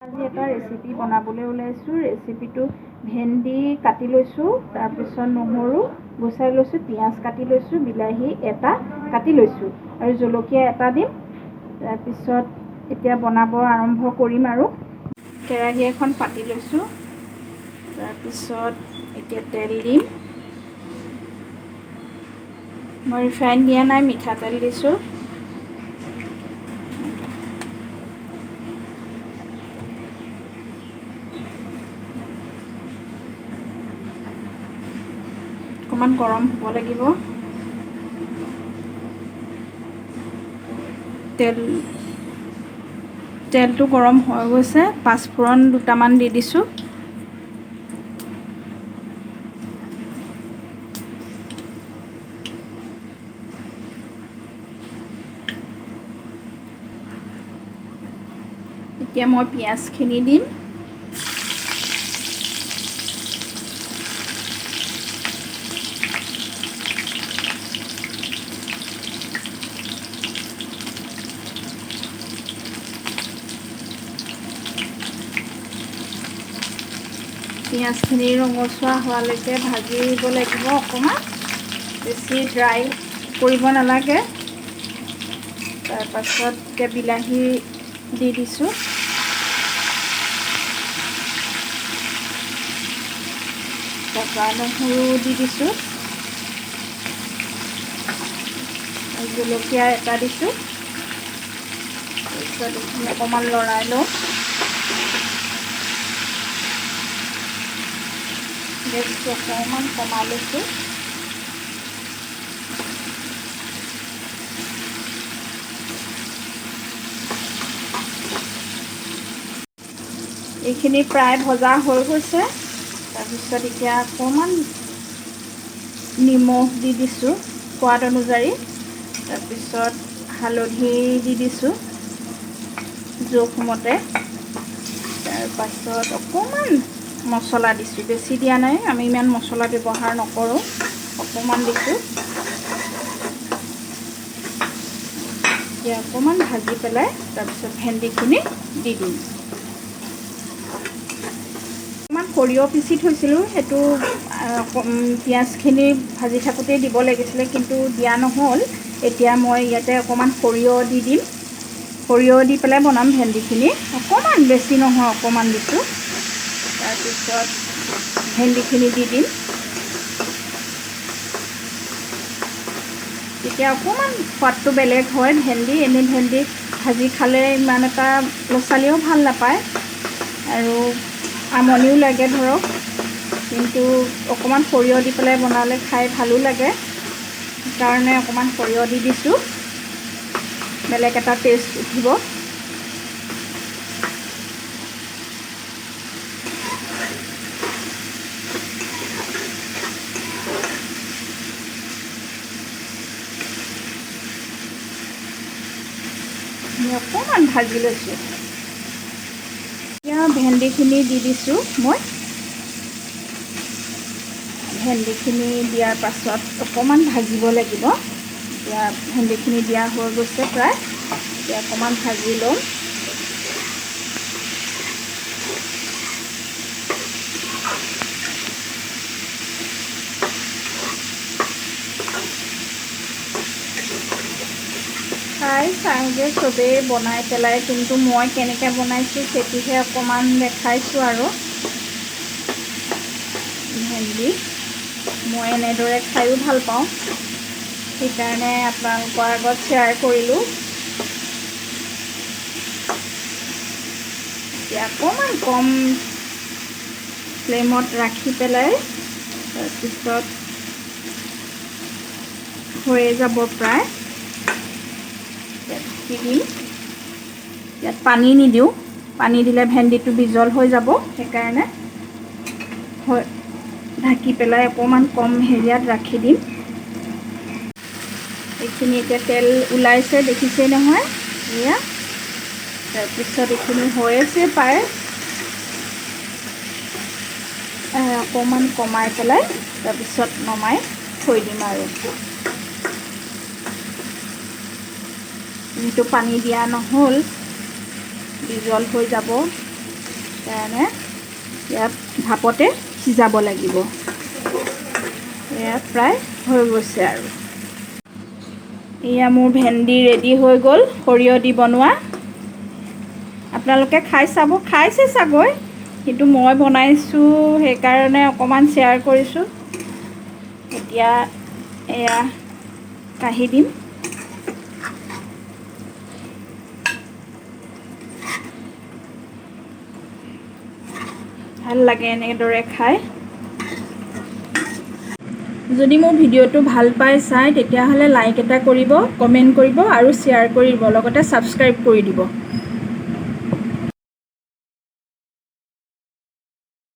আজি এটা ৰেচিপি বনাবলৈ ওলাইছোঁ। ৰেচিপিটো ভেন্দি কাটি লৈছোঁ, তাৰপিছত নহৰু গুচাই লৈছোঁ, পিঁয়াজ কাটি লৈছোঁ, বিলাহী এটা কাটি লৈছোঁ আৰু জলকীয়া এটা দিম। তাৰপিছত এতিয়া বনাব আৰম্ভ কৰিম আৰু কেৰাহী এখন পাতি লৈছোঁ। তাৰপিছত এতিয়া তেল দিম। মই ৰিফাইন দিয়া নাই, মিঠাতেল দিছোঁ। অকণমান গৰম হ'ব লাগিব। তেলটো গৰম হৈ গৈছে। পাঁচফোৰণ দুটামান দি দিছোঁ। এতিয়া মই পিঁয়াজখিনি দিম। পিঁয়াজখিনি ৰঙচুৱা হোৱালৈকে ভাজিব লাগিব। অকণমান বেছি ড্ৰাই কৰিব নালাগে। তাৰপাছত এতিয়া বিলাহী দি দিছোঁ। তাৰপৰা নহৰু দি দিছোঁ। জলকীয়া এটা দিছোঁ। তাৰপিছত এইখিনি অকণমান লৰাই লওঁ। গেছটো অকণমান কমাই লৈছোঁ। এইখিনি প্ৰায় ভজা হৈ গৈছে। তাৰপিছত এতিয়া অকণমান নিমখ দি দিছোঁ সোৱাদ অনুযায়ী। তাৰপিছত হালধি দি দিছোঁ জোখমতে। তাৰপাছত অকণমান মছলা দিছোঁ, বেছি দিয়া নাই, আমি ইমান মছলা ব্যৱহাৰ নকৰোঁ। অকণমান দিছোঁ। এতিয়া অকণমান ভাজি পেলাই তাৰপিছত ভেন্দিখিনি দি দিম। অকণমান সৰিয়হ পিচি থৈছিলোঁ, সেইটো পিঁয়াজখিনি ভাজি থাকোঁতেই দিব লাগিছিলে, কিন্তু দিয়া নহ'ল। এতিয়া মই ইয়াতে অকণমান সৰিয়হ দি দিম। সৰিয়হ দি পেলাই বনাম ভেন্দিখিনি। অকণমান, বেছি নহয়, অকণমান দিছোঁ। তাৰপিছত ভেন্দিখিনি দি দিম। তেতিয়া অকণমান সোৱাদটো বেলেগ হয়। এনেই ভেন্দি ভাজি খালে ইমান এটা ল'ৰা ছোৱালীয়েও ভাল নাপায় আৰু আমনিও লাগে ধৰক। কিন্তু অকণমান সৰিয়হ দি পেলাই বনালে খাই ভালো লাগে। সেইকাৰণে অকণমান সৰিয়হ দি দিছোঁ, বেলেগ এটা টেষ্ট উঠিব। অকণমান ভাজি লৈছোঁ। এতিয়া ভেন্দিখিনি দি দিছোঁ মই। ভেন্দিখিনি দিয়াৰ পাছত অকণমান ভাজিব লাগিব। এতিয়া ভেন্দিখিনি দিয়া হৈ গৈছে প্ৰায়। এতিয়া অকণমান ভাজি ল'ম। খাই চাওঁগে চবেই বনাই পেলাই, কিন্তু মই কেনেকৈ বনাইছোঁ সেইটোহে অকণমান দেখাইছোঁ আৰু। ভেন্দি মই এনেদৰে খায়ো ভাল পাওঁ, সেইকাৰণে আপোনালোকৰ আগত শ্বেয়াৰ কৰিলোঁ। এতিয়া অকণমান কম ফ্লেমত ৰাখি পেলাই তাৰপিছত হৈয়ে যাব প্ৰায়। দি দিম। ইয়াত পানী নিদিওঁ, পানী দিলে ভেন্দিটো বিজল হৈ যাব। সেইকাৰণে ঢাকি পেলাই অকণমান কম হেৰিয়াত ৰাখি দিম। এইখিনি এতিয়া তেল ওলাইছে, দেখিছেই নহয় এয়া। তাৰপিছত এইখিনি হৈ আছে প্ৰায়। অকণমান কমাই পেলাই তাৰপিছত নমাই থৈ দিম আৰু। যিটো পানী দিয়া নহ'ল, বিজল হৈ যাব। কাৰণে ইয়াত ভাপতে সিজাব লাগিব। এয়া প্ৰায় হৈ গৈছে আৰু এয়া মোৰ ভেন্দি ৰেডি হৈ গ'ল, সৰিয়হ দি বনোৱা। আপোনালোকে খাইছে চাগৈ, কিন্তু মই বনাইছোঁ সেইকাৰণে অকণমান শ্বেয়াৰ কৰিছোঁ। এতিয়া এয়া কাঢ়ি দিম। ভাল লাগে এনেদৰে খাই। যদি মোৰ ভিডিঅ'টো ভাল পাই চাই তেতিয়াহ'লে লাইক এটা কৰিব, কমেণ্ট কৰিব আৰু শ্বেয়াৰ কৰি দিব, লগতে ছাবস্ক্ৰাইব কৰি দিব।